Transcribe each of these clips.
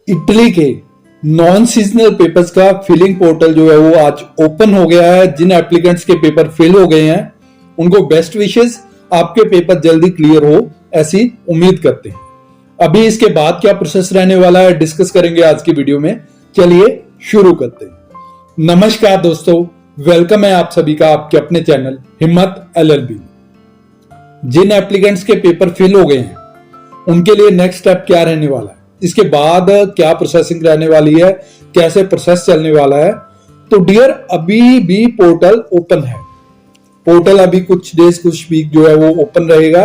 Italy के non seasonal papers का filling portal जो है वो आज ओपन हो गया है। जिन एप्लीकेंट्स के पेपर फिल हो गए हैं उनको बेस्ट विशेस, आपके पेपर जल्दी क्लियर हो ऐसी उम्मीद करते हैं। अभी इसके बाद क्या प्रोसेस रहने वाला है डिस्कस करेंगे आज की वीडियो में। चलिए शुरू करते हैं। नमस्कार दोस्तों, वेलकम है आप सभी का आपके अपने चैनल हिम्मत LLB। जिन एप्लीकेंट्स के पेपर फिल हो गए हैं उनके लिए नेक्स्ट स्टेप क्या रहने वाला है, इसके बाद क्या प्रोसेसिंग रहने वाली है, कैसे प्रोसेस चलने वाला है। तो डियर, अभी भी पोर्टल ओपन है। पोर्टल अभी कुछ डेज कुछ वीक जो है वो ओपन रहेगा।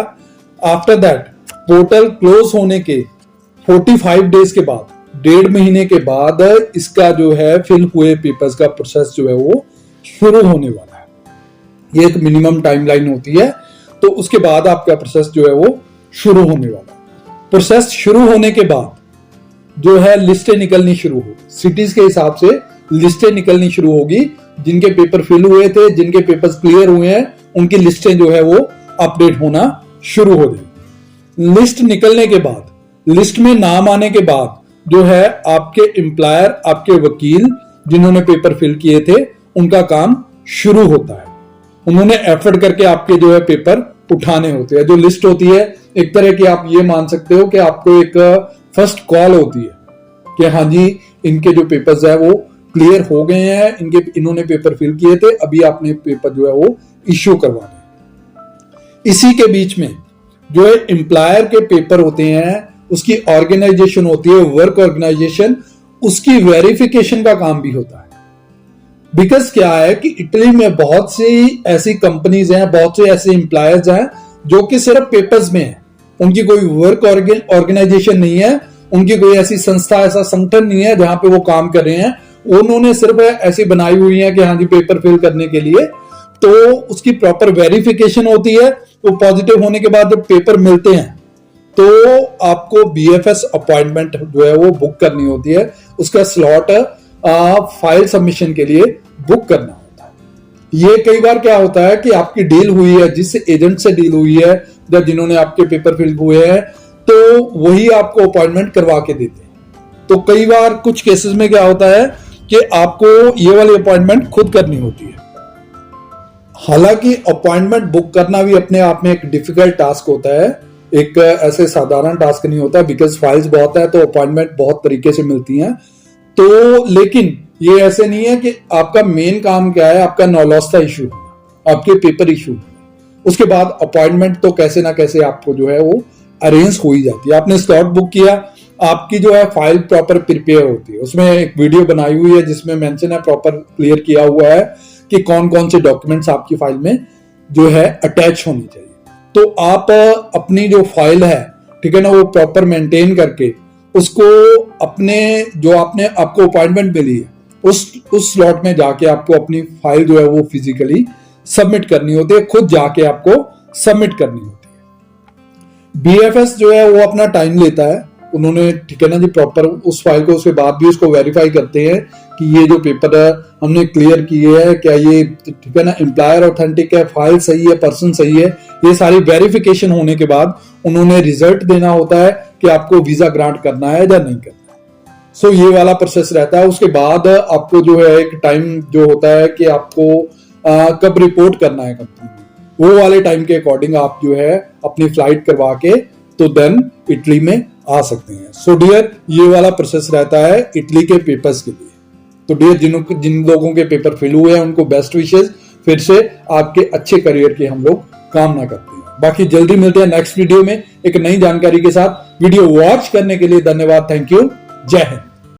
आफ्टर दैट पोर्टल क्लोज होने के 45 डेज के बाद, 1.5 महीने के बाद इसका जो है फिल हुए पेपर्स का प्रोसेस जो है वो शुरू होने वाला है। ये एक मिनिमम टाइमलाइन होती है, तो उसके बाद आपका प्रोसेस जो है वो शुरू होने वाला है। प्रोसेस शुरू होने के बाद जो है लिस्टें निकलनी शुरू हो, सिटीज के हिसाब से लिस्टें निकलनी शुरू होगी। जिनके पेपर फिल हुए थे, जिनके पेपर्स क्लियर हुए हैं, उनकी लिस्टें जो है वो अपडेट होना शुरू हो गई। लिस्ट निकलने के बाद, लिस्ट में नाम आने के बाद जो है आपके एम्प्लॉयर, आपके वकील जिन्होंने पेपर फिल किए थे, उनका काम शुरू होता है। उन्होंने एफर्ट करके आपके जो है पेपर उठाने होते हैं। जो लिस्ट होती है एक तरह की, आप ये मान सकते हो कि आपको एक फर्स्ट कॉल होती है कि हाँ जी, इनके जो पेपर्स है वो क्लियर हो गए हैं, इन्होंने पेपर फिल किए थे, अभी आपने पेपर जो है वो इश्यू करवाने। इसी के बीच में जो है एम्प्लॉयर के पेपर होते हैं, उसकी ऑर्गेनाइजेशन होती है, वर्क ऑर्गेनाइजेशन, उसकी वेरिफिकेशन का काम भी होता है। बिकॉज क्या है कि इटली में बहुत सी ऐसी कंपनीज हैं, बहुत से ऐसे एम्प्लॉयर्स हैं जो कि सिर्फ पेपर्स में है, उनकी कोई वर्क ऑर्गेनाइजेशन नहीं है, उनकी कोई ऐसी संस्था, ऐसा संगठन नहीं है जहां पे वो काम कर रहे हैं। उन्होंने सिर्फ ऐसी बनाई हुई है कि हाँ जी पेपर फिल करने के लिए, तो उसकी प्रॉपर वेरिफिकेशन होती है। तो पॉजिटिव होने के बाद जब पेपर मिलते हैं तो आपको BFS अपॉइंटमेंट जो है वो बुक करनी होती है। उसका स्लॉट फाइल सबमिशन के लिए बुक करना होता है। ये कई बार क्या होता है कि आपकी डील हुई है, जिस एजेंट से डील हुई है या जिन्होंने आपके पेपर फिल हुए हैं, तो वही आपको अपॉइंटमेंट करवा के देते हैं। तो कई बार कुछ केसेस में क्या होता है कि आपको ये वाली अपॉइंटमेंट खुद करनी होती है। हालांकि अपॉइंटमेंट बुक करना भी अपने आप में एक डिफिकल्ट टास्क होता है, एक ऐसे साधारण टास्क नहीं होता, बिकॉज फाइल्स बहुत है, तो अपॉइंटमेंट बहुत तरीके से मिलती हैं। तो लेकिन ये ऐसे नहीं है कि आपका मेन काम क्या है, आपका नॉलेज इशू, आपके पेपर इशू, उसके बाद अपॉइंटमेंट तो कैसे ना कैसे आपको जो है वो अरेंज हो ही जाती है। आपने स्लॉट बुक किया, आपकी जो है फाइल प्रॉपर प्रिपेयर होती है। उसमें एक वीडियो बनाई हुई है जिसमें मेंशन है, प्रॉपर क्लियर किया हुआ है कि कौन कौन से डॉक्यूमेंट्स आपकी फाइल में जो है अटैच होनी चाहिए। तो आप अपनी जो फाइल है, ठीक है ना, वो प्रॉपर मेंटेन करके उसको अपने जो आपको अपॉइंटमेंट मिली है उस स्लॉट में जाके आपको अपनी फाइल जो है वो फिजिकली सबमिट करनी होती है, खुद जाके आपको सबमिट करनी होती है। BFS जो है वो अपना टाइम लेता है, उन्होंने, ठीक है ना जी, प्रॉपर उस फाइल को, उसके बाद भी उसको वेरीफाई करते हैं कि ये जो पेपर हमने क्लियर किए हैं, क्या ये, ठीक है ना, एम्प्लॉयर ऑथेंटिक है, फाइल सही है, पर्सन सही है। ये सारी वेरिफिकेशन होने के बाद उन्होंने रिजल्ट देना होता है कि आपको वीजा ग्रांट करना है या नहीं करना है। सो ये वाला प्रोसेस रहता है। उसके बाद आपको जो है एक टाइम जो होता है कि आपको कब रिपोर्ट करना है कंपनी में, वो वाले टाइम के अकॉर्डिंग आप जो है अपनी फ्लाइट करवा के तो देन इटली में आ सकते हैं। सो डियर, ये वाला प्रोसेस रहता है इटली के पेपर्स के लिए। तो डियर, जिन लोगों के पेपर फिल हुए हैं उनको बेस्ट विशेस, फिर से आपके अच्छे करियर की हम लोग कामना करते हैं। बाकी जल्दी मिलते हैं नेक्स्ट वीडियो में एक नई जानकारी के साथ। वीडियो वॉच करने के लिए धन्यवाद। Thank you. जय हिंद।